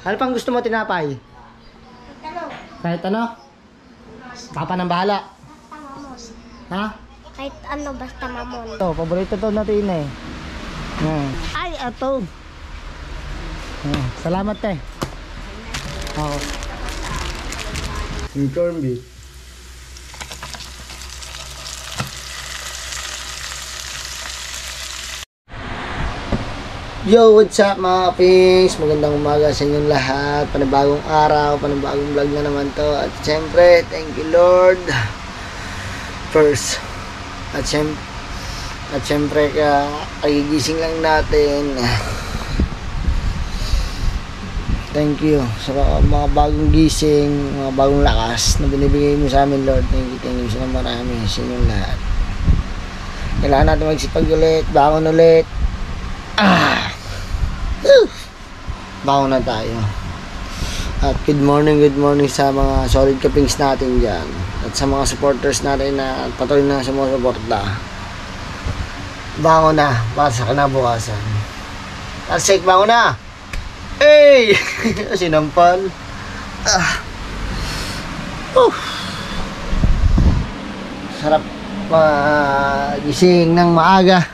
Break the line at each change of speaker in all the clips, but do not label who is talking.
Ano pang gusto mo tinapay? Kahit ano? Papa nang bahala.
Basta mamos.
Ha?
Kahit ano, basta mamon.
Ito, paborito to natin eh. Ay, ato. Salamat te. Oo. Yung corn beef. Yo, what's up mga kapings? Magandang umaga sa inyong lahat. Panibagong araw, panibagong vlog na naman to. At syempre, thank you Lord. First. At syempre, kagigising lang natin. Thank you sa mga bagong gising, mga bagong lakas na binibigay mo sa amin Lord. Thank you sa marami sa inyong lahat. Kailangan natin magsipag ulit, bangon ulit. Bangon na tayo. At good morning sa mga solid kapings natin dyan. At sa mga supporters natin na patuloy na sumusuporta. Bangon na para sa kinabukasan. Tarsik, bangon na! Hey! Sinampal. Sarap gising ng maaga.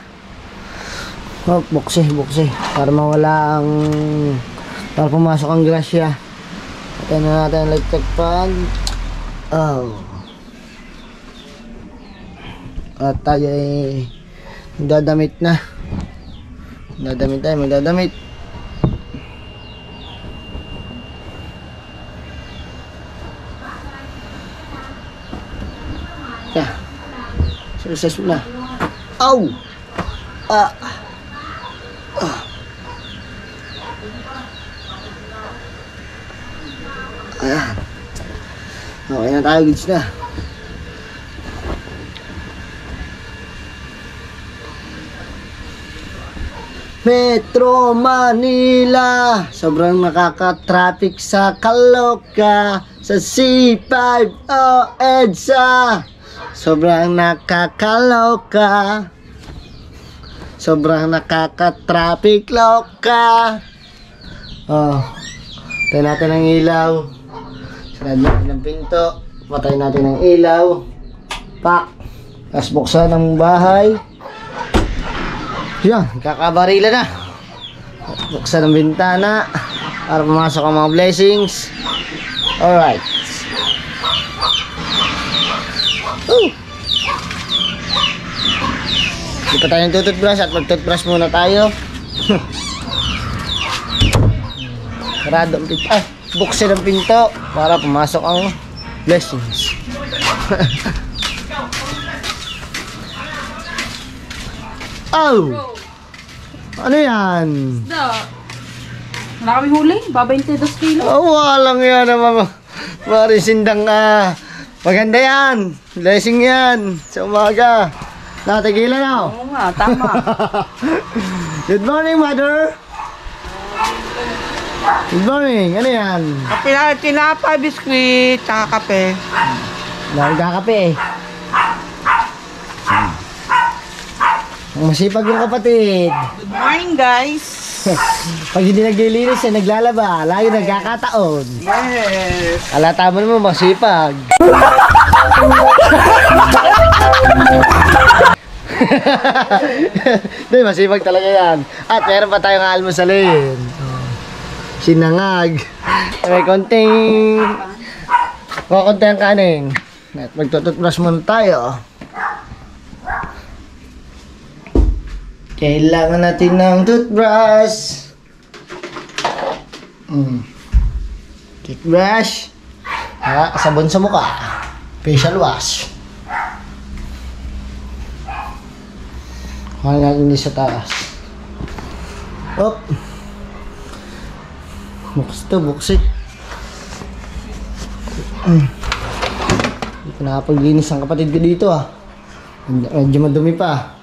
Oh, buksi para mawala ang para pumasok ang grasya. Patayin na natin ang electric fan. At tayo ay magdadamit na. Magdadamit. Success mo na. Ow! Ayan. Okay na tayo, goods na. Metro Manila, sobrang nakaka-traffic sa Caloocan, sa C5 EDSA. Sobrang nakakaloka, sobrang nakaka-traffic loka. Tayo natin ang ilaw. Sarad natin ang pinto. Patay natin ang ilaw. Pak. Tapos buksan ang bahay. Yan, kakabarila na. Buksan ang bintana para pumasok ang mga blessings. Alright. Hindi pa tayo tututbrush at mag-toothbrush muna tayo. Sarado ang pinto. Buksan ang pinto para pumasok ang blessings. Ano yan?
Wala kami huli? Ba 22 kilo?
Walang yan naman. Marisindang maganda yan. Blessing yan sa umaga. Natigilan na.
Oo nga, tama.
Good morning, mother. Good morning. Ano yan?
Tinapay, biskwit, tsaka kape.
Nagkakape eh. Masipag yung kapatid.
Good morning, guys.
Pag hindi naglilinis ay naglalaba. Lagi nagkakataon.
Yes.
Alata mo naman masipag. Hindi, masipag talaga yan. At meron pa tayong almusalin. Sinangag. May konting kanin. At magtututbrush muna tayo. Kailangan natin ng toothbrush. Toothbrush. Sabon sa mukha. Facial wash. Kuha natin din sa taas. Op. Buksi. Hindi ko nakapaglinis ang kapatid ko dito Medyo madumi pa.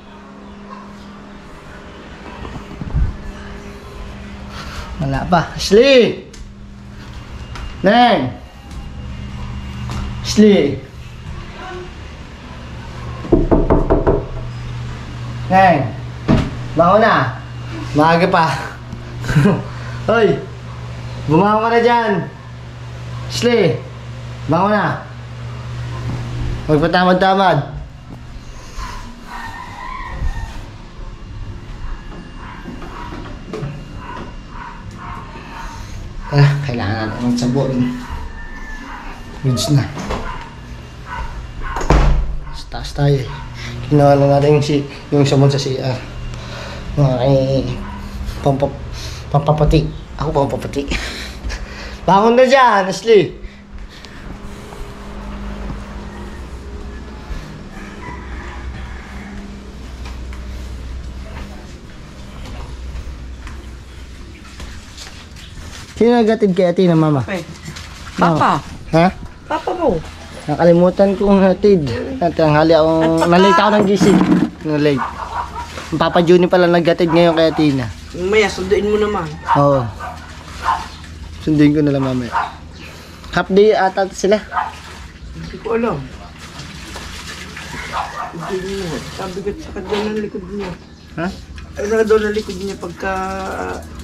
Wala pa. Ashley! Neng! Ashley! Neng! Bangon na! Maaga pa. Hoy! Bumangon ka na dyan. Ashley, bangon na. Huwag patamad-tamad. Kailangan natin magsabon. Goods na. Taas tayo eh. Kinuha lang natin yung sabon sa CR. Mga pampapati. Ako pampapati. Bangon na dyan, Ashley. Sino nagatid kay ate na mama?
Papa.
Ha?
Papa mo.
Nakalimutan kong hatid. Tanghali akong... Nalate ako ng gising. Nalate. Ang Papa Juni pala naggatid ngayon kay Athena.
Maya, sunduin mo naman.
Oo. Sundin ko na lang mamaya. Half day ata sila.
Hindi ko alam. Hindi mo. Sabigat sa kanya ng likod niya.
Ha?
Ay, nakadaw na likod niya pagka...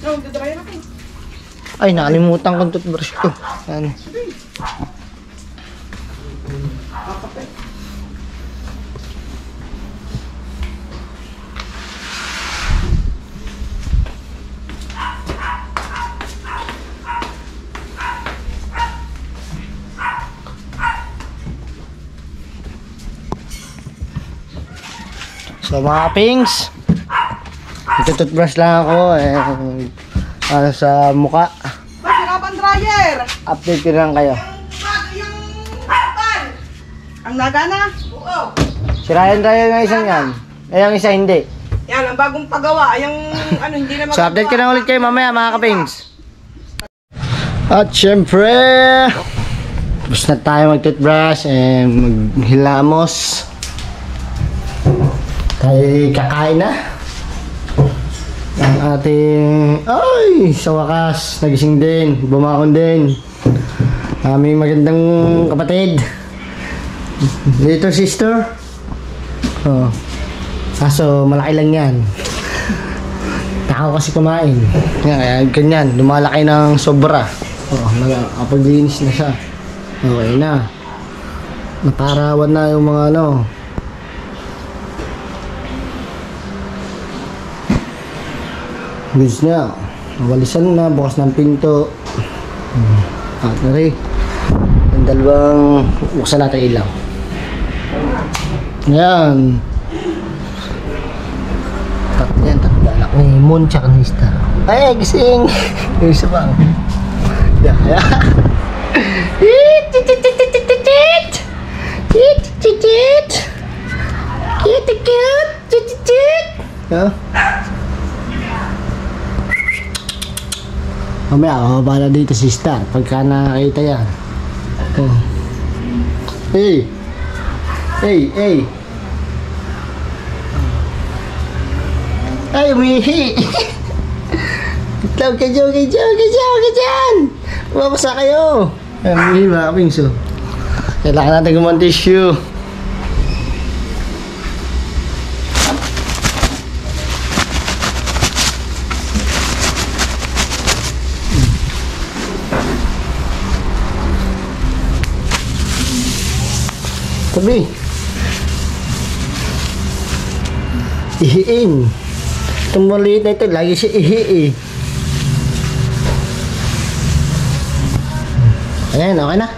No, dadry na kayo.
Ay, nakalimutan kong toothbrush ko. Ano? So mga pings, toothbrush lang ako sa muka.
Masirapan dryer!
Update ko lang kayo.
Yung ang nagana? Oo.
Sirayan tayo ng isang yan. Yung isa hindi.
Yan, ang bagong pagawa. Yung ano, hindi na magagawa.
So update ko na ulit kayo mamaya mga kapings. At syempre, tapos na tayo mag-toothbrush and maghilamos. Tayo kakain na. Ang ating... Ay! Sa wakas, nagising din. Bumakon din. Aming magandang kapatid. Little sister. Oh. Kaso malaki lang yan. Tao kasi kumain. Yan, ganyan. Lumalaki ng sobra. Oh, nakapaglinis na siya. Okay na. Naparawan na yung mga ano. Goods na. Walisan na. Bukas ng pinto. At na rin. Yung dalawang buksan natin ilaw. Yan. Yan. Tatlo anak ni Moon tsaka ni Star. Ay, gising. Yung isa bang. Yan. Yan. Mamaya, bala dito si Star pagka nakakita yan. Oh. Hey! Hey! Hey! Ay, umihi! Itlog ka dyan! Ka dyan! Umapasa kayo! Ay, umihi mga kapingso. Kailangan natin gumang tissue. Tabi. Ihiin. Itong maliit na ito, lagi siya ihi eh. Ayan, okay na.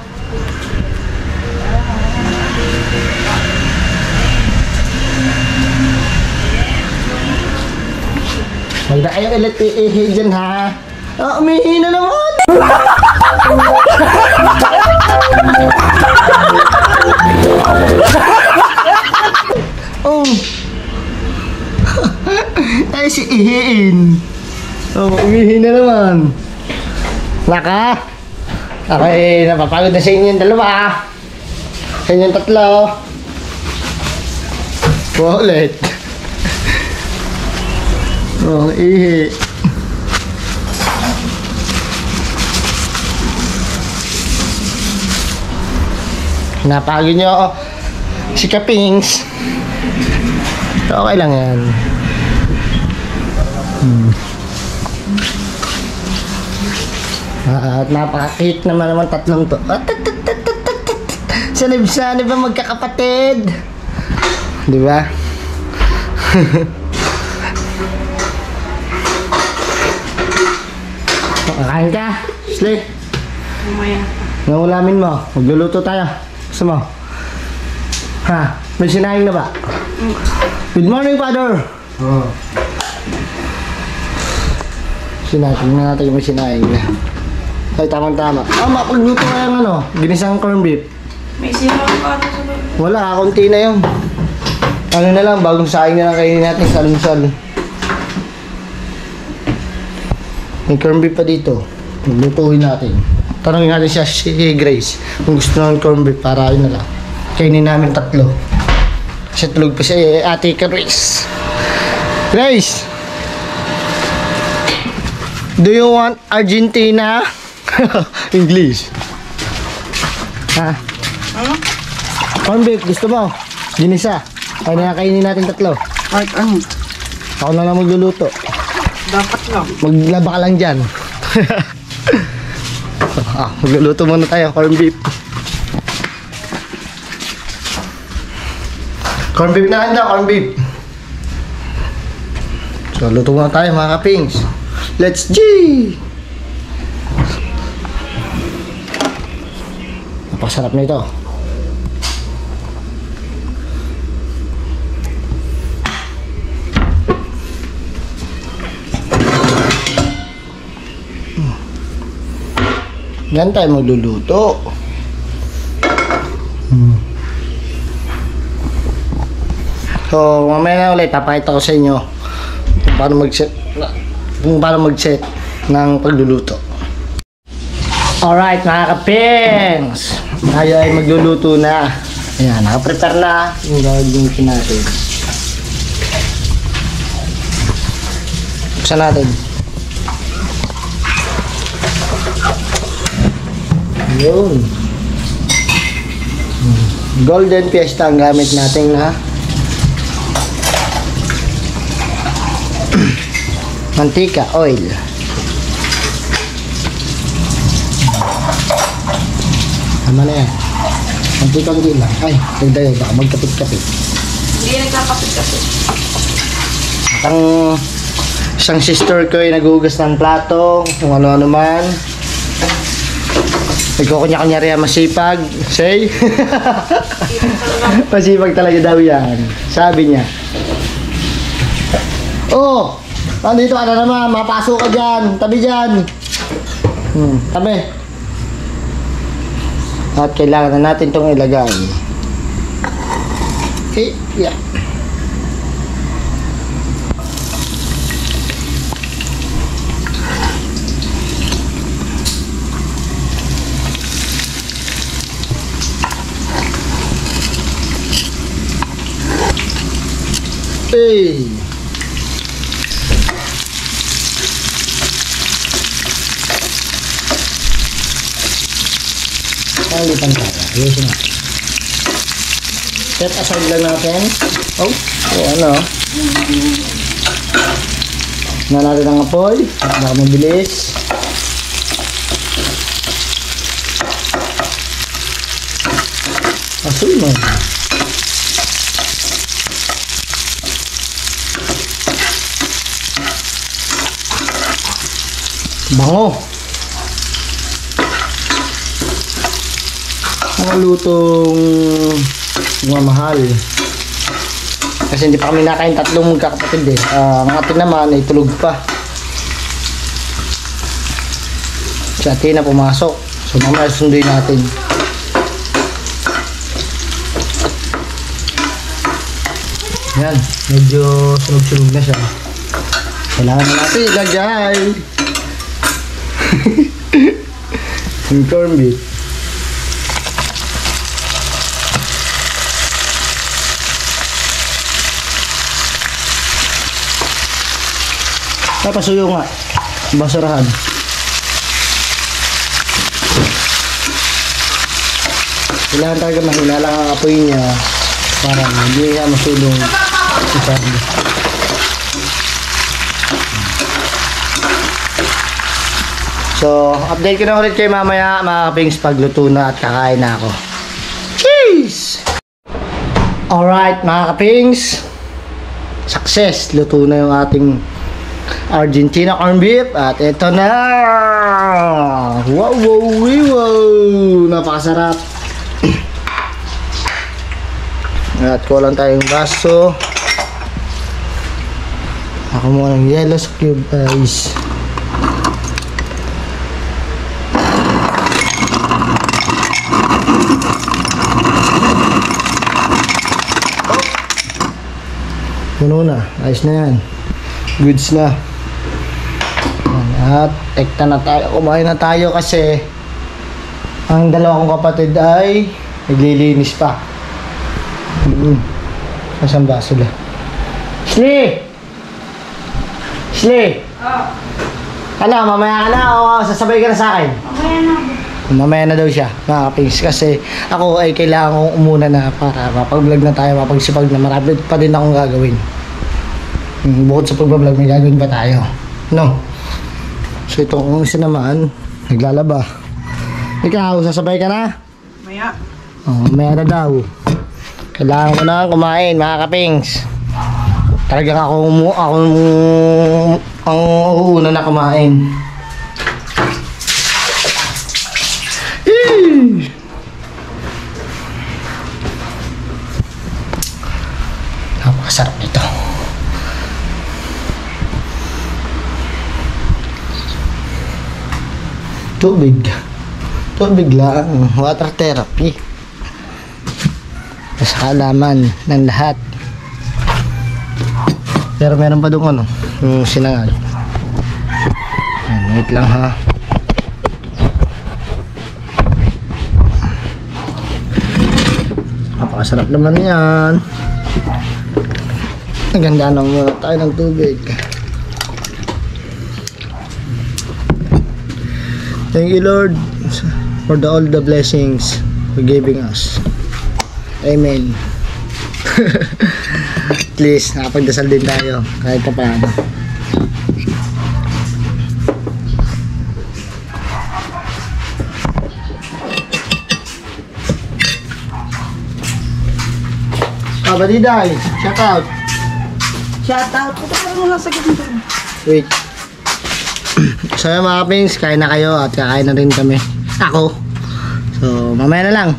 Huwag na kayo ulit ihi dyan ha. Oh, umihi na naman! Oh. Ay, si ihiin. Oh, umihi na naman. Naka. Okay, napapagod na sa inyong dalawa. Sa inyong tatlo. Ulit. Oh, ihi. Napagod nyo ako. Si Kapings. Okay lang yan. At napaka-cute naman tatlong to. Sanib-sanib ba magkakapatid? Di ba? Kakain ka? Slay?
Mamaya.
Ang ulamin mo, magluluto tayo. Gusto mo? Ha? May sinayang na ba? Good morning, Father! Oh. Sinayang na natin yung may sinayang na. Ay, tamang-tama. Mapagluto kaya ng ginisang corned beef.
May sinayang pa ito sa baba.
Wala, konti na yun. Ano na lang, bagong saing na lang kainin natin sa alunsal. May corned beef pa dito. Maglutuin natin. Tanongin natin siya si Grace kung gusto ng corned beef para yun na lang. Kainin namin tatlo. Kasi tulog pa siya Ate Grace. Grace! Do you want Argentina? English. Ha?
Ano?
Corned beef, gusto mo? Ginisa. Kaya nakakainin natin tatlo.
Kahit ano?
Ako na lang magluluto.
Dapat lang.
Maglaba ka lang dyan. Magluluto muna tayo, corned beef. Corned beef na handa, corned beef. So, luto muna tayo mga kapings. Let's G! Napakasarap na ito. Yan tayo magluluto. So, mamaya na ulit, papakita ko sa inyo kung paano mag-set ng pagluluto. Alright, mga kapings! Tayo ay magluluto na. Ayan, nakaprepare na yung gagawin natin. Buksan natin. Yun. Golden Fiesta ang gamit natin na mantika, oil. Tama na yan. Mantika hindi lang. Ay, dagdagan baka magkapit-kapit.
Hindi nagkakapit-kapit.
At ang isang sister ko ay nagugas ng plato, kung ano-ano man. Nagkukunya-kunyari yan, masipag. Say? Masipag talaga daw yan. Sabi niya. Oh! Nandito ka na naman. Mapasok ka dyan. Tabi dyan. Tabi. At kailangan na natin itong ilagay. Okay, yeah. Hey. Lipan tayo. Ayusin natin. Set aside lang natin. Oh, ano. Na natin ang apoy. At baka mabilis. Asul mo. Bango. Ang lutong mahal. Kasi hindi pa kami nakain tatlong magkakapatid eh. Ang atin naman ay tulog pa. Si ate na pumasok. So mamaya sunduin natin. Yan. Medyo sunog-sunog na siya. Kailangan na natin ilagay. Yung corned beef. Pasuyo nga. Basurahan. Kailangan talaga mahina lang ang apoy niya para hindi niya masulong isa. So, update ko na ulit kayo mamaya mga kapings pagluto na at kakain na ako. Cheese! Alright mga kapings, success! Luto na yung ating Argentina corned beef at ito na! Wow, wow, wow! Napakasarap! At kulang tayong baso. Ako muna ng yellow sa cube ice. Puno na. Ayos na yan. Goods na. At ekta na tayo. Kumain na tayo kasi ang dalawa kong kapatid ay naglilinis pa. Nasaan ba sila? Shli! Shli! Ano, mamaya ka na o sasabay ka na sa akin? Mamaya na daw siya, mga kapings. Kasi ako ay kailangan kong umuna na para mapag-vlog na tayo, mapagsipag na marami pa din akong gagawin. Bukod sa pag-vlog, may gagawin pa tayo. No? So itong isa naman, naglalaba. Ikaw, sasabay ka na?
Maya.
Oh, mamaya na daw. Kailangan ko na kumain, mga kapings. Talagang ako ang uuna na kumain. Napakasarap nito. Tubig lang. Water therapy. Sa halaman ng lahat. Pero meron pa doon ano, yung sinangag. Wait lang ha. Napakasarap naman yan. Naganda na muna tayo ng tubig. Thank you Lord for all the blessings for giving us. Amen. At least nakapagdasal din tayo kahit pa paano. Badiday, shout out.
Shout out. Ito pa muna sa gitna.
Wait. So mga kapings, kain na kayo at kakain na rin kami. Ako. So mamaya na lang.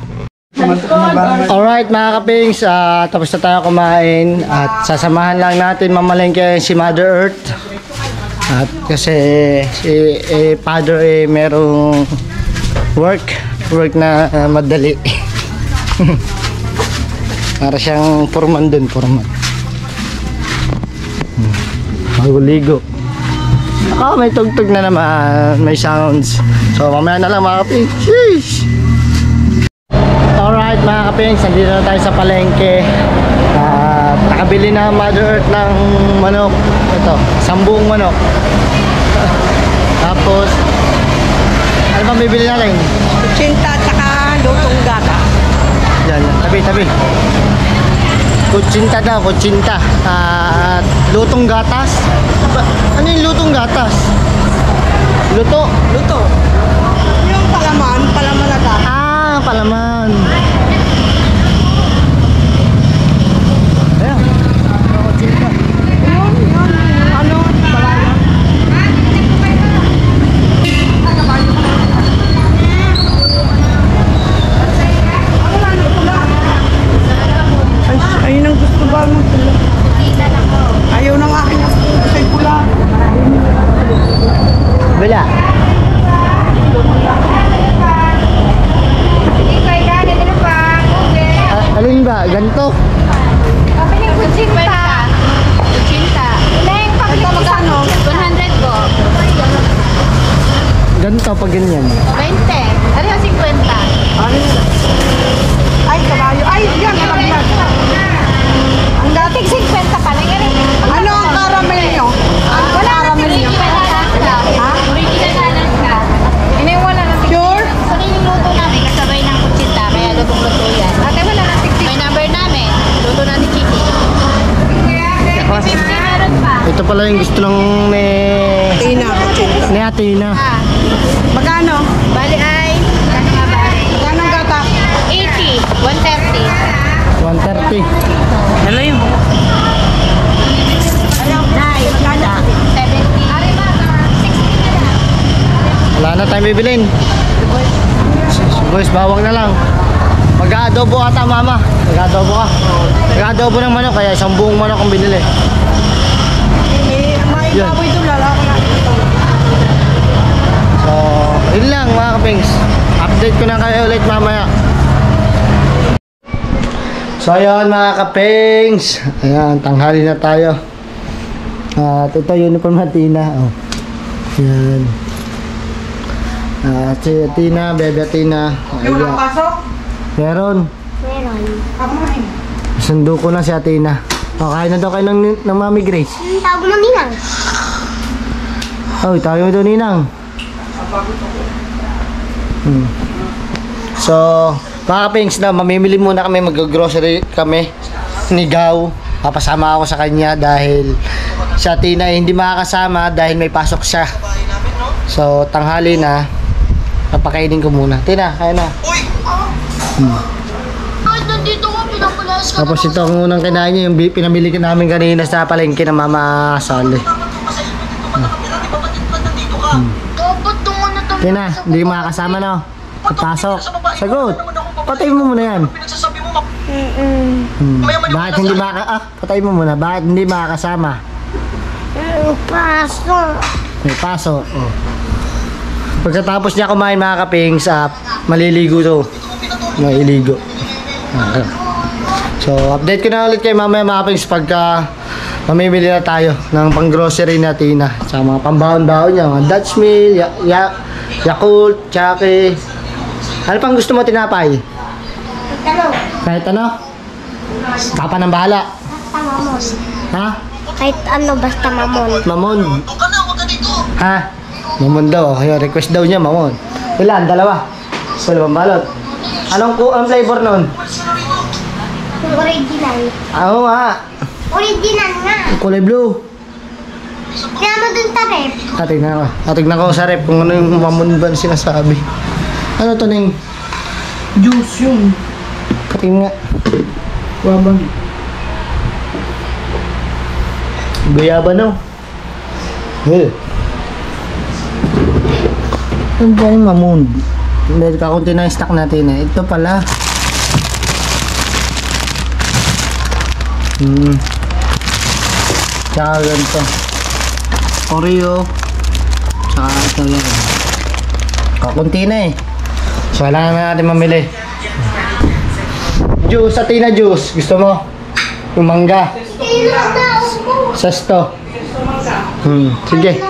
Alright mga kapings, tapos na tayo kumain at sasamahan lang natin mamalengke si Mother Earth. At kasi si Father merong work na madali. Para siyang foreman dun, foreman. Maguligo. May tugtog na naman, may sounds. So mamaya na lang mga kapings. Sheesh! Alright mga kapings, nandito na tayo sa palengke. Nakabili na Mother Earth ng manok. Ito, 10 manok. Tapos, ano bang bibili natin?
Kutsinta at saka lutong gata.
Yan, tabi. Kutsinta daw, kutsinta. At lutong gatas. Ano yung lutong gatas? Luto?
Luto. Yung palaman na gata.
Palaman. Ayan. Kutsinta.
Yun. Ano? Palaman. Ayun ang gusto ba ng pula? Ayaw ng akin ang gusto yung pula.
Bila. Alin ba? Ganito?
Pabili kutsinta. Kutsinta. Leng, pabili magkano? 100 po.
Ganito pag ganyan.
20. Ano yung 50?
Ay, kabayo. Ay, yan. Alam yan.
Ang dating 50 pa lang.
Ano ang caramel nyo? Ang
Wala
caramel
natin
nyo?
Ha? Original na ka. Iniwala natin.
Sure?
Sariling luto namin kasabay ng kutsinta. Kaya lutong-luto yan. Ate, wala natin. May number namin. Luto natin Chiki. 50 meron pa.
Ito pala yung gusto ng
Tina, kutsinta.
ni Ate na.
Magkano?
Bali ay, kano nga ba?
Magkano ang gata?
80, 130.
130.
Hello yung Nay, kada 70. Arriba, 60 na lang.
Wala na tayong bibilin. Boys, bawang na lang. Mag-aadobo ata mama. Mag-aadobo ka. Mag-aadobo ng manok, kaya isang buong manok ang binili.
May baboy ito, lalaki na.
So, yun lang mga kapings. Update ko na kayo ulit mamaya. So, ayun mga kapings. Ayan, tanghali na tayo. At ito uniform na Tina. Oh. Ayan. Si Tina, bebe Tina.
Yung walang pasok?
Meron.
Kamay.
Sundo ko na si Tina. O, kain na daw kayo ng Mami Grace.
Tawag mo ninang.
Oh, tayo daw ninang. So, mga kapings na, mamimili muna kami, mag-grocery kami ni Gaw. Papasama ako sa kanya dahil sa Tina hindi makakasama dahil may pasok siya. So, tanghali na, napakainin ko muna. Tina, kaya na.
Ay, nandito ko, pinapalas ka.
Tapos ito ang unang kinain niya, yung pinamili ka namin kanina sa palengke ng Mama Sally.
Dapat tungo na tayo.
Tina, hindi ka makakasama no? Pagpasok. Sagot. Patay mo muna yan. Bakit hindi patay mo muna. Bakit hindi makakasama?
Pasok.
May pasok. Oh. Pagkatapos niya kumain mga kapings, maliligo to. Maliligo. So, update ko na ulit kay mamaya mga kapings pagka mamimili na tayo ng pang-grocery na Tina. Sa mga pambahon-bahon niya. Mga Dutch Mill, Yakult, Chucky. Ano pang gusto mo tinapay? Kahit ano? Papa ng bahala.
Basta mamon.
Ha?
Kahit ano, basta mamon.
Mamon. Ha? Mamon daw. Ayun, request daw niya, mamon. Ilan? Dalawa? Dalawang balot. Anong ang flavor nun?
Original.
Oo nga.
Original nga.
Kulay blue.
Kaya mo dun tabi.
Tignan ko. Tignan ko sa rep kung ano yung mamon ba sinasabi. Ano to ning?
Juice yun.
Kating nga.
Waban.
Guyaba no? Well. Ano ba yung mamon? Hindi, kakunti na yung stock natin eh. Ito pala. Tsaka ganito. Oreo. Tsaka ito yan. Kakunti na eh. So, kailangan na natin mamili. Juice, Tina juice. Gusto mo? Yung mangga. Sesto. Sige.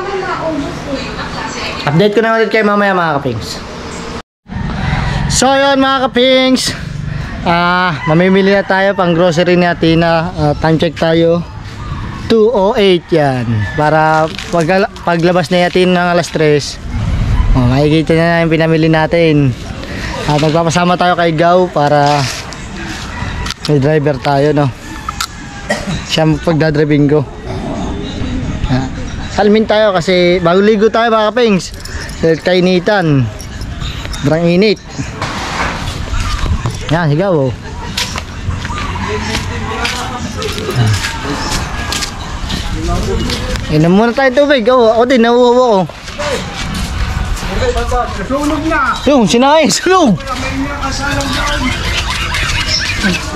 Update ko na ulit kayo mamaya mga kapings. So, yun mga kapings. Mamimili na tayo pang grocery ni Tina. Time check tayo. 2:08 yan. Para paglabas na yatin ng alas 3. Makikita na yung pinamili natin. At magpapasama tayo kay Gaw para may driver tayo, no? Siya pagdadriving ko. Salmin tayo kasi bago ligo tayo mga kapings. Kainitan. Sobrang init. Yan, sigaw oh. Inom muna tayo tubig. Ako din, nauuwa ko.
Sunog na.
Yung, sinain, sunog!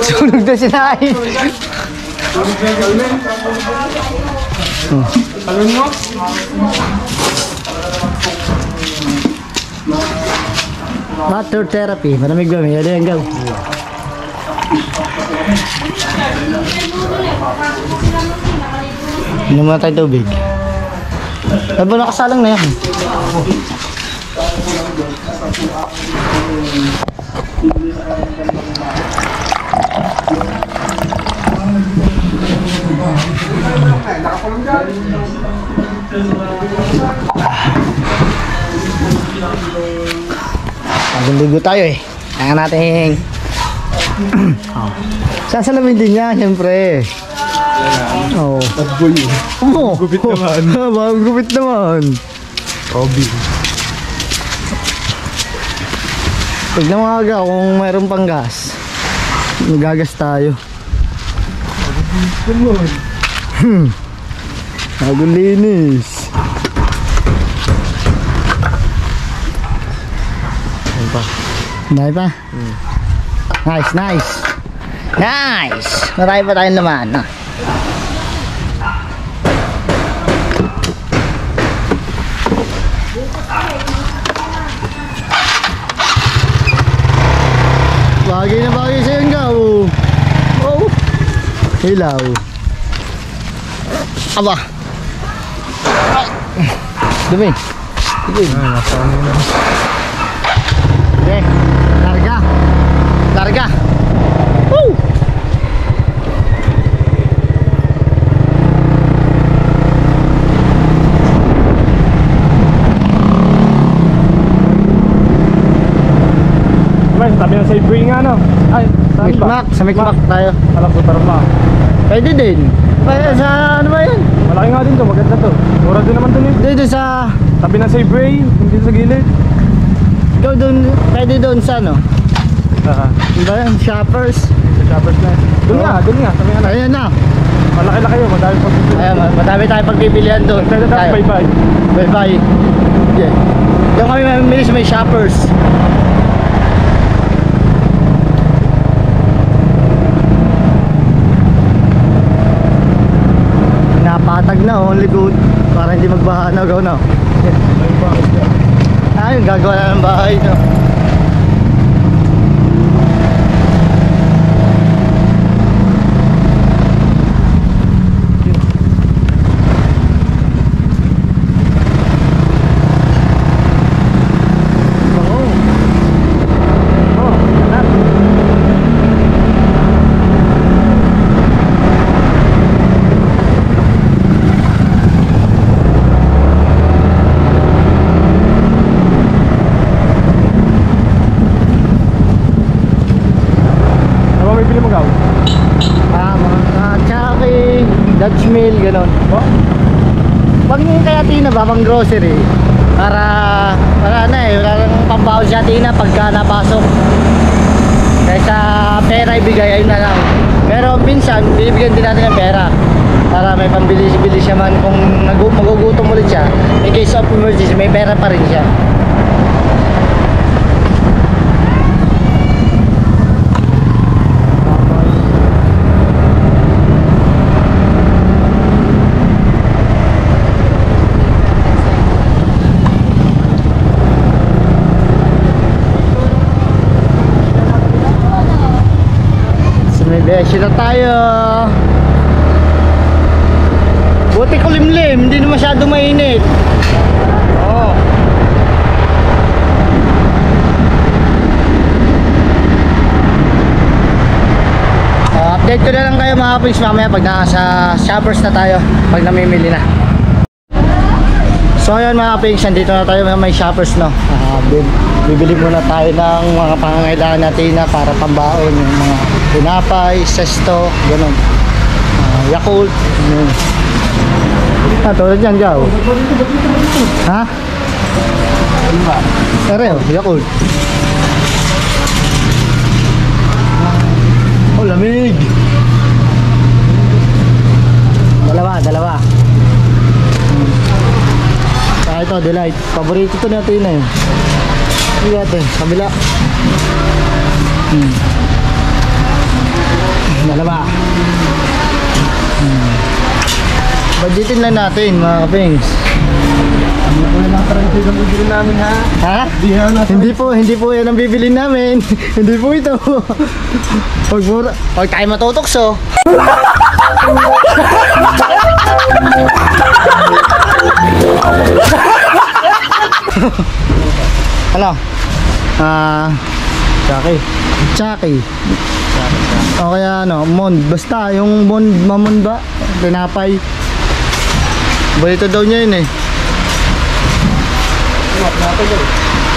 Sunog na sinain.
Alam mo?
Water therapy. Maramig ba? May yan gaw. Inom muna tayo tubig. Ano nakasalang na yan? Magligo tayo eh. Kaya natin. Sasalamin din niya, siyempre. Oo.
Agboy.
Gupit naman. Gupit naman.
Robby.
Tignan mo aga kung mayroon pang gas. Magagas tayo. Nagulinis. Ayun pa. Dahil pa? Nice, nice. Nice! Marami pa tayong laman. No? Bagay na bagay sa yung gaw. Oh. Hilaw. Aba. Dumi. Sige. Okay. Larga. Larga. Woo!
Tabi ng Savory nga no? Ay, saan ba?
Mikmak, sa Mikmak tayo.
Alam ko, Tarma.
Pwede din. Pwede sa ano ba yan?
Malaki nga din to, maganda to. Mura din naman dun eh.
Dito sa...
Tabi ng Savory, hindi sa gilid.
Ikaw doon, pwede doon sa ano? Diba yan? Shoppers.
Sa Shoppers na. Doon nga, sabi nga na.
Ayan na.
Malaki-laki yun, madami pagpipili.
Ayan, madami tayong pagpipilian doon.
Pwede tayo, bye-bye.
Bye-bye. Yeah. Doon kami mamili sa may Shoppers. Napatag na, only good. Para hindi magbaha na, gaw na. Ayun, gagawa na ng bahay, no? Dutch Mill, gano'n.
Oh?
Pag yung kaya Tina ba, pang grocery, para wala na eh, wala nang pambaon siya Tina pagka napasok. Kaysa pera ibigay, ayun na lang. Pero minsan, binibigyan din natin ng pera para may pambili-bili siya man kung magugutom ulit siya. In case of emergency, may pera pa rin siya. Beshi na tayo. Buti kulimlim, hindi na masyado mainit. Oh. Update ko na lang kayo mga kapings mamaya pag nasa Shoppers na tayo, pag namimili na. So ayun mga kapings, nandito na tayo may Shoppers, no. Bibili muna tayo ng mga pangangailangan natin na para pambaon, yung mga tinapay, sesto, gano'n. Yakult. Tulad yan, Gaw. Ha? Sereo, Yakult. Oh, lamig. Dalawa. Ito, Delight. Paborito to natin na yun. Hindi natin, kabila. Dalawa. Budgetin lang natin mga kapings.
Hindi po yan ang karamihan ang bibili namin ha.
Ha? Hindi po yan ang bibili namin. Hindi po ito. Huwag tayo matutokso. Ano? Chucky. O kaya ano, Mond. Basta yung Mamon ba? Tinapay. Balito daw niya yun eh.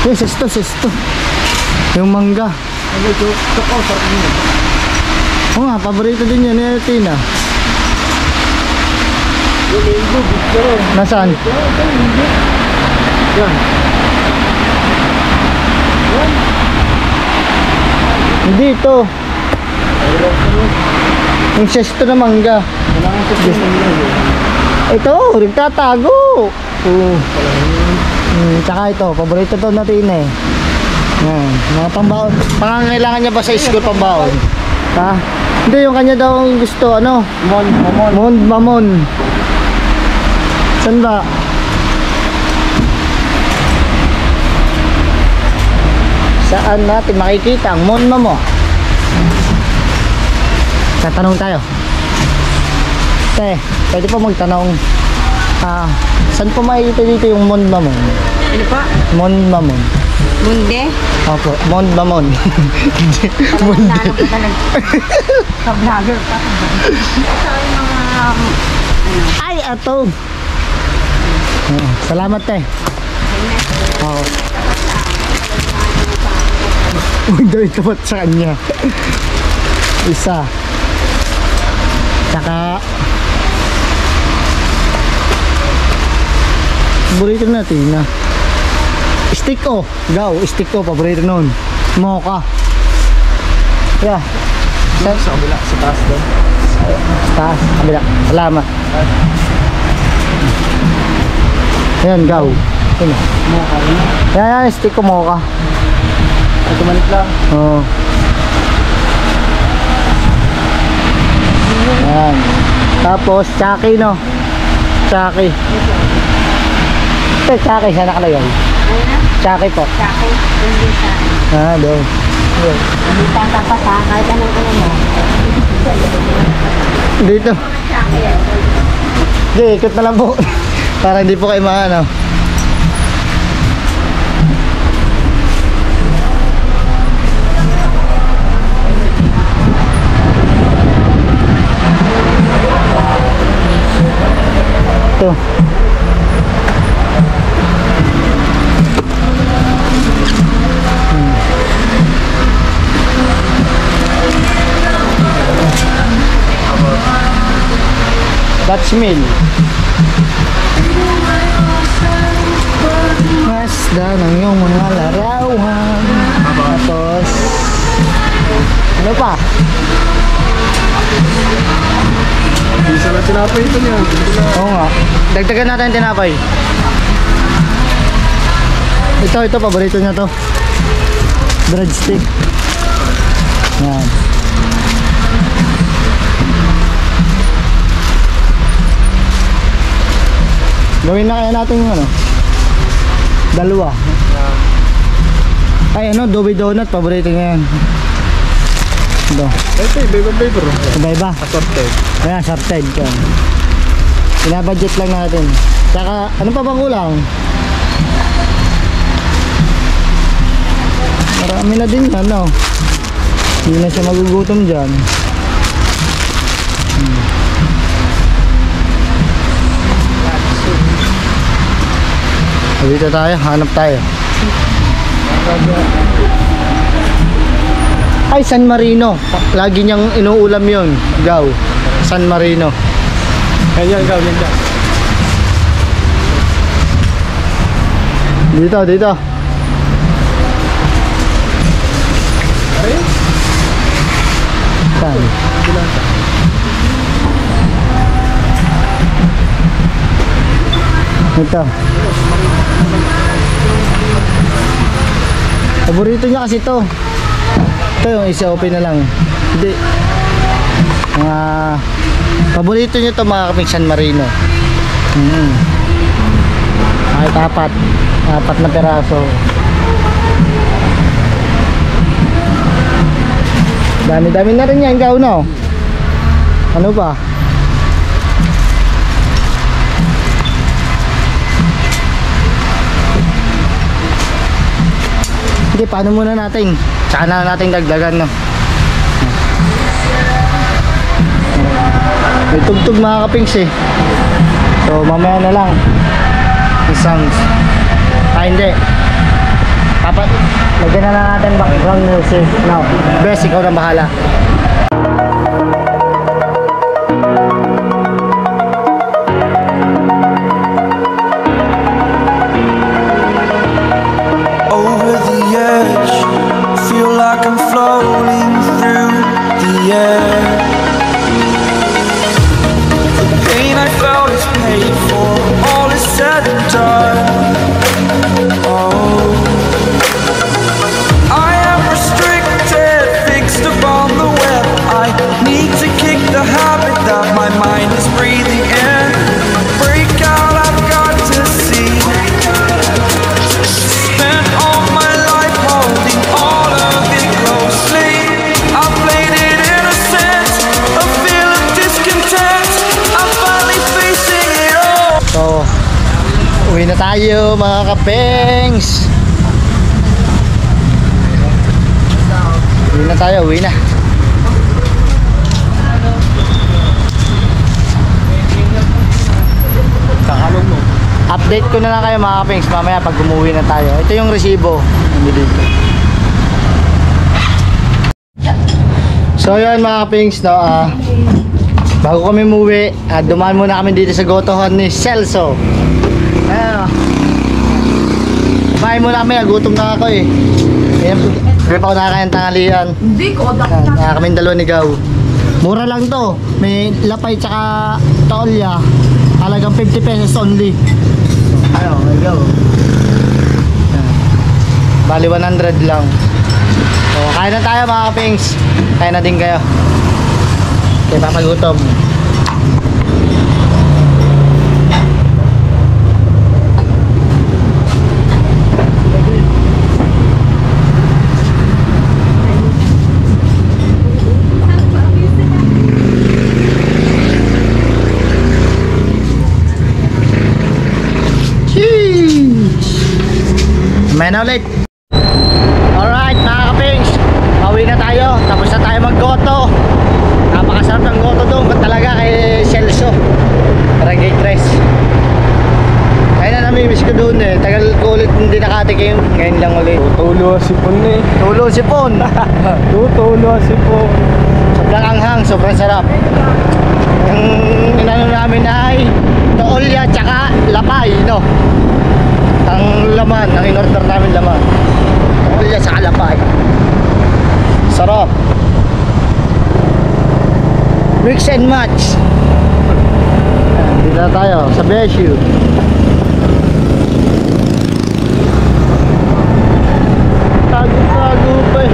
Yung sesto. Yung mangga. Oo nga, paborito din yan ni Tina. Nasaan?
Yan.
Hindi ito. Yung sesto na mangga.
Kailangan sa siya ng lalo.
Ito, nagtatago. Oo. Tsaka ito, paborito to natin eh. Yan, mga pambaon. Pangangailangan niya ba sa school pambaon? Ha? Hindi, yung kanya daw ang gusto, ano? Mamon. Saan ba? Saan natin makikita ang mon mo? Tatanong tayo. Pwede po magtanong. Saan po makikita dito yung mon mamon?
Ano pa?
Mon mamon.
Munde?
Opo, mon mamon.
Munde. Ka-vlogger pa. Ito ay mga...
Ay, ato. Salamat Oo. Huwag daw itapat sa kanya. Isa. Saka paborito natin na stick o. Stick o, paborito nun. Mocha. Yeah.
Sa kabila, sa taas doon.
Taas, kabila. Salamat. Ayan, gaw. Ayan.
Mocha rin.
Yan, stick ko mocha.
Ay, tumalit lang.
Oo. Ayan. Tapos, Chucky, no? Chucky. Chucky, saan nakalagay? Chucky po.
Saki, hindi sa...
Doon.
Hindi tatapa sa kahit anong ano mo.
Dito. Hindi, ikot na lang po. Para hindi po kayo maano. Ito. Dutch Mill. Masda ng iyong mga larawan. Tapos ano pa?
Isa na tinapay ito niya.
Oo nga. Dagdagan natin yung tinapay. Ito, paborito niya to. Breadstick. Yan. Gawin na kaya natin yung ano? Dalawa. Ay ano, Doby Donut, paborito niya yan. Ito.
Ito, iba-iba flavor.
Iba-iba.
Assorted.
Ayan, sorted ko. Binabudget lang natin. Tsaka, ano pa bang kulang? Marami na din yan, no? Hindi na siya magugutom dyan. Dito tayo, hanap tayo. Ay, San Marino. Lagi niyang inuulam yun. Gaw. San Marino.
Ganyan, ganyan dyan.
Dito. Saan? Ito. Paborito niya kasi ito. Ito yung isa open na lang. Hindi. Paborito niya ito mga kaping San Marino. Kahit apat na peraso. Dami-dami na rin yan, ikaw, no? Ano ba? Hindi, paano muna natin? Tsaka na natin dagdagan, no? May tugtog mga kapings eh. So mamaya na lang. Isang hindi. Lagyan na lang natin background music. Now, best, ikaw na bahala.
Over the edge, feel like I'm floating air. The pain I felt is paid for, all is said and done. Oh, I am restricted, fixed upon the web. I need to kick the habit that my mind is breathing in. Break out, I've got to see. Spent all my life holding all of it closely. I played it innocent, a feel of discontent. I'm finally facing it all.
So, uwi na tayo mga kapengs. Uwi na tayo, uwi na. Update ko na lang kayo mga kapengs mamaya pag umuwi na tayo. Ito yung resibo. So yun mga kapengs, no, bago kami umuwi, dumaan muna kami dito sa gotohan ni Celso. Ayan, kumain muna kami, nagutom na ako eh. Ayan, hindi pa ako nakakayang tanghalian.
Hindi ko,
Kaming dalawa ni Gaw. Mura lang to. May lapay tsaka tolya. Halagang 50 pesos only. Ayo, there you go. Bali 100 lang. So, kain na tayo mga kapings. Kain na din kayo. Okay, papagutom. May na ulit. Alright mga kapings, pauwi na tayo. Tapos na tayo mag-goto. Napakasarap ng goto doon talaga kay Celso. Barangay 3. Kaya na namimiss ko doon eh. Tagal ko ulit hindi nakatikim. Ngayon lang ulit.
Tulo sipon eh.
Tulo sipon.
Tulo sipon.
Sobrang anghang, sobrang sarap. Yung inano namin ay toolya tsaka lapay, no? Ang laman, ang in-order namin laman. Toolya tsaka lapay. Sarap. Mix and match. Dito na tayo sa Beshu. Tago-tago pa eh.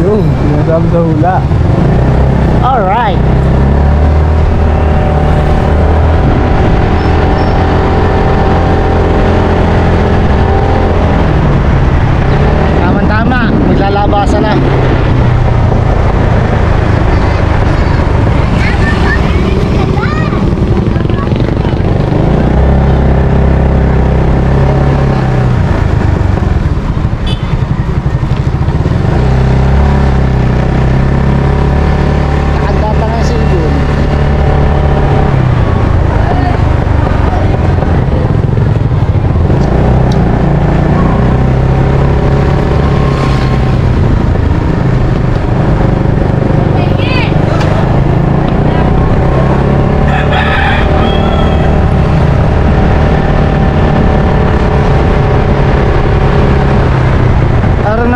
Yung, sinasabi sa hula.
Alright. Tama-tama, maglalabasan na.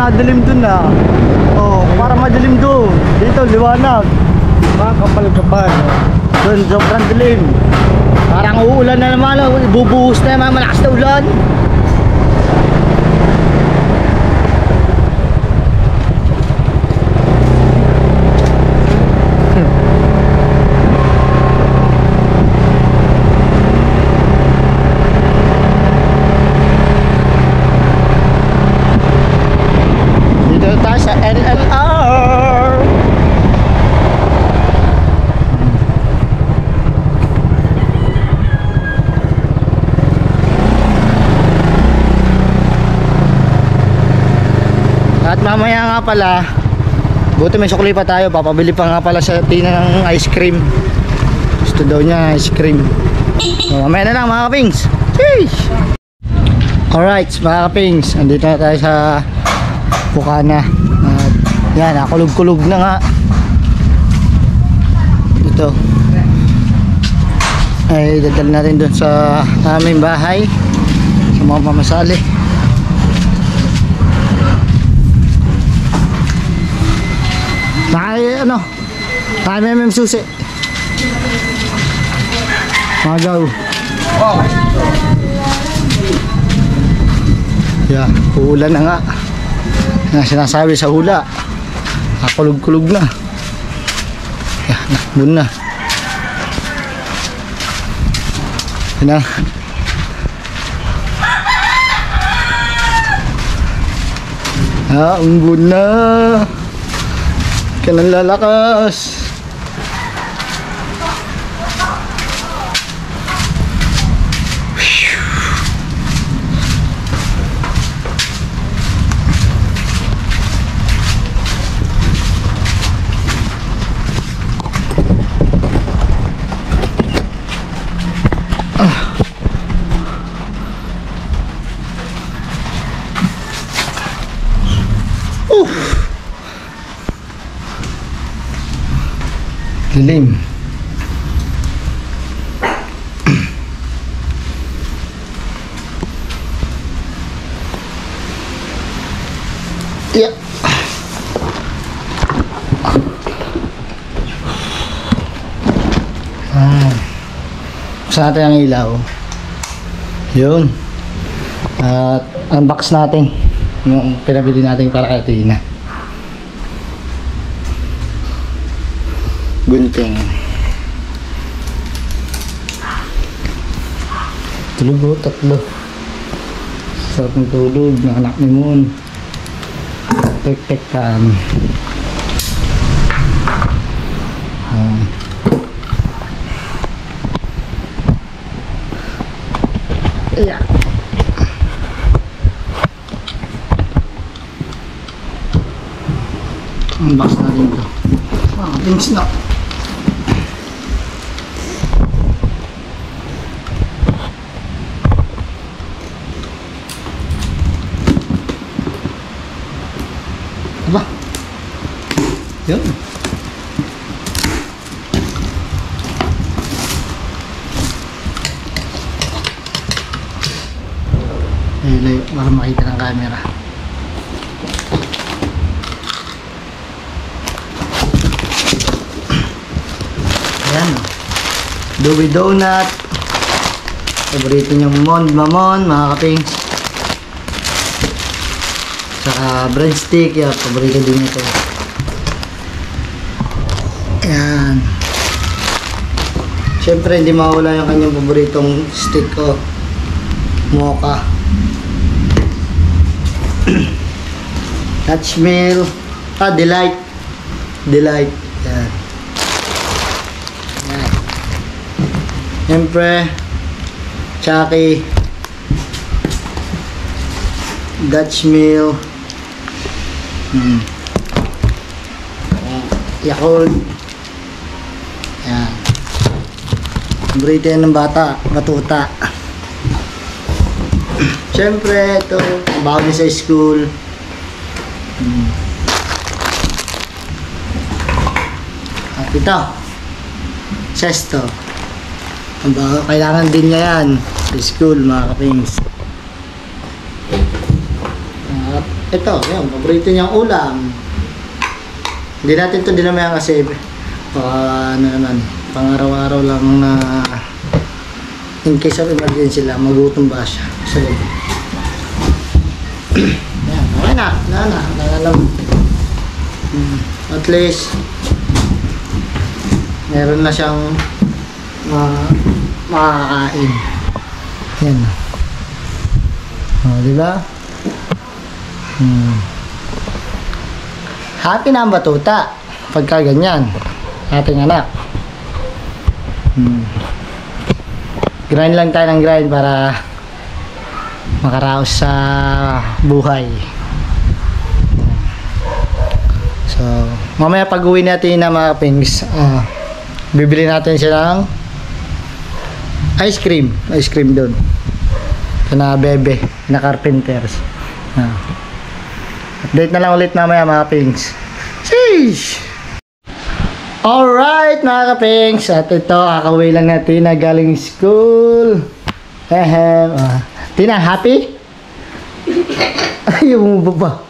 Madilim dun ah. Oh, para madilim dun. Dito liwanag.
Makakapal-kapal.
Dun sobrang dilim. Parang uulan na naman, bubuhos na naman, malakas na ulan. Sa LLR. At mamaya nga pala, buti may sukli pa tayo, papabili pa nga pala sa Tina ng ice cream. Gusto daw niya ice cream. So, mamaya na lang mga kapings. Sheesh! Alright mga kapings, andito na tayo sa Bukana. Yan, nakulog-kulog na nga. Ito. ay dadal natin doon sa aming bahay sa mga mamasali. May susi magaw. Yeah, uulan na nga. Sinasabi sa hula, kulog-kulog na. Yeah, nakbun na. Yan na. Umbun na. Kailan lalakas. Dilim. Yeah. Buksan natin ang ilaw. Yun. At unbox natin yung pinabili natin para kay Tina. Gunting. Tulog, tatlo. Sarap ng tulog ng anak ni Moon. Tek-tekan. Yeah. Unbox natin ito. Things na. Aba. Yun. Layo para makita ng camera. Ayan. Dewey Donut. Paborito niyang Mamon, mga kapings. Saka breadstick, yeah, paborito din ito. Ayan. Siyempre hindi mawala yung kanyang paboritong stick ko, mocha. Dutch Mill, Delight. Yan. Yan. Siyempre Chucky, Dutch Mill, Yakult. Yan. Paborito yan ng bata, batuta. Siyempre ito, bago niya sa school. At ito, Sesto. Kailangan din niya yan sa school, mga kapings. At ito, yan, paborito niyang ulam. Hindi natin ito dinamayan kasi ano naman, pang-araw-araw lang na in case of emergency lang, magutom ba siya sa loob. Yan, okay na, nalalam. At least meron na siyang makakain. Yan. Diba? Happy na ang batuta pagka ganyan, ating anak. Grind lang tayo ng grind para makaraos sa buhay. So, mamaya pag uwi natin na mga kapings, bibili natin siya ng ice cream doon na bebe, na carpenters. Update na lang ulit mamaya mga kapings. Sheesh! Alright mga kapings, at ito kakaway lang natin na galing school. Tina, happy? Ayaw mo ba?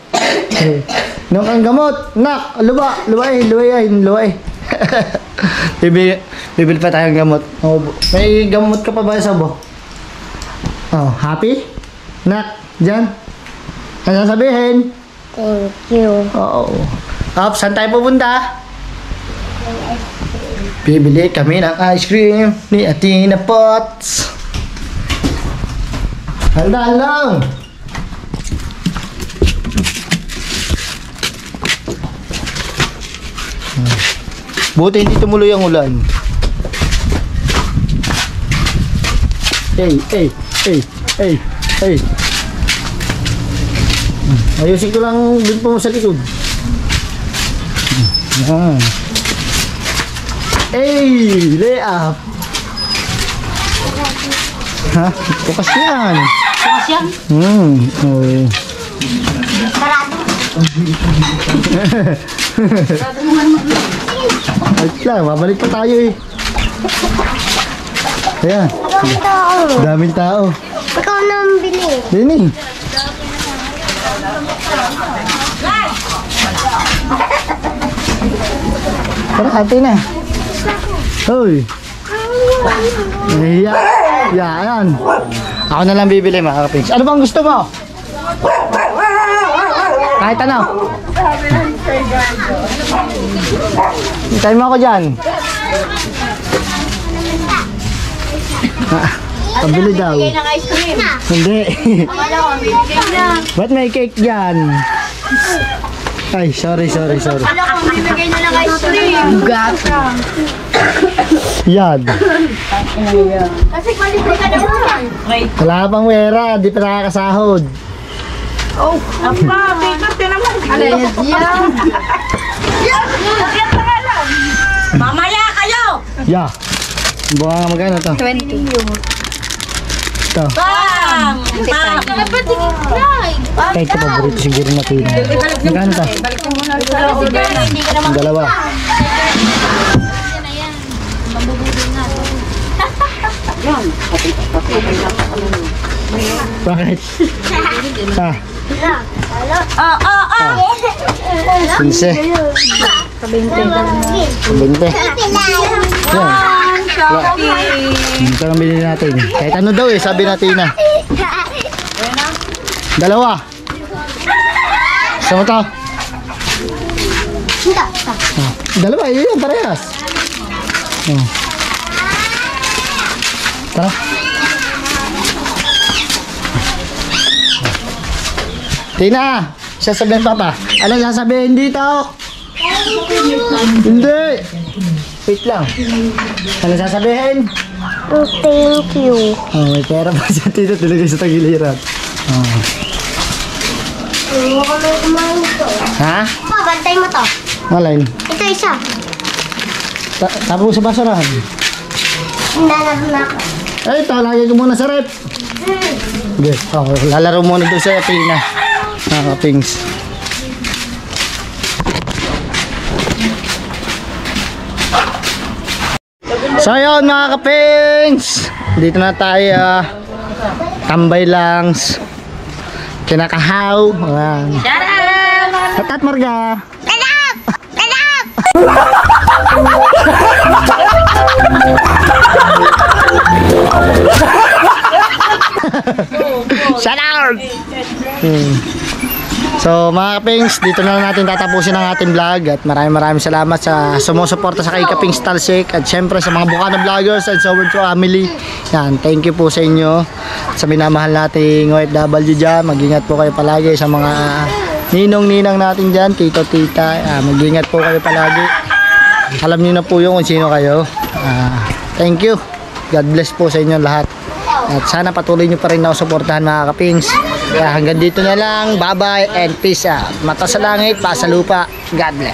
Nung ang gamot, nak, luway. Bibili pa tayong gamot. Oh, may gamot ka pa ba sa bo? Oh, happy? Nak, dyan. Ano sabihin?
Thank you.
Oo. Up, saan tayo pupunta? Bibili kami ng ice cream ni Atina Potts. Handa lang. Buti hindi tumuloy ang ulan. Hey. Ayusin ko lang dun po sa likod. Yan. Hey, lay up. Ha? Bukas yan.
Bukas yan?
Oh. Wait lang, babalik pa tayo eh. Ayan. Daming tao.
Ikaw nang bili.
Dini. Tara, ate na. Hoy. Yan. Ako na lang bibili mga kapings. Ano bang gusto mo? Kahit ano. Hintayin mo ako dyan. Pabili daw.
Ng ice cream.
Hindi.
Wala ko, bibigay na.
Ba't may cake dyan? Ay, sorry.
Wala ko, bibigay na ng ice cream. Gata.
Yan.
Kasi qualify ka naman.
Wala pang wera, di pa nakakasahod.
Oh, apa, pick-up ka naman. Mamaya kayo!
Yeah. Buka nga magkano to?
20.
Ito.
Bam! Bam!
Kahit ka paborito siguro natin. Magkano to?
Hindi ka naman.
Dalawa. Bakit? Ha? Pinse. Kabinte. Yan. Ito lang bilhin natin. Kahit ano daw eh, sabi natin na. Dalawa. Gusto mo to? Dalawa, yun yung parehas. Tara. Tina, sasabihin papa. Ano sasabihin dito? Hindi. Wait lang. Ano sasabihin?
Thank you.
Oh, may pera pa siya dito. Tulagay sa tagiliran. Oh. Ha?
Pa, bantay mo to.
Malay.
Ito isa.
Tapo sa basurahan.
Nalaro na ako.
Ay, ito. Lagay ko muna sa rep. Okay. Oh, lalaro muna doon sa Tina. Pings. So yun mga kapings, dito na tayo, tambay lang, kinakahaw. Tatat Marga. Shout out! So mga kapings, dito na natin tatapusin ang ating vlog at maraming salamat sa sumusuporta sa kay Kapings Talsik at syempre sa mga Bukana Vloggers at sa Word Family. Yan, thank you po sa inyo at sa minamahal nating OFW dyan. Mag-ingat po kayo palagi sa mga ninong-ninang natin dyan, tito-tita. Mag-ingat po kayo palagi. Alam niyo na po yung kung sino kayo. Thank you. God bless po sa inyo lahat. At sana patuloy nyo pa rin ako suportahan mga kapings. Kaya hanggang dito na lang. Bye bye and peace out. Mata sa langit, pa sa lupa. God bless.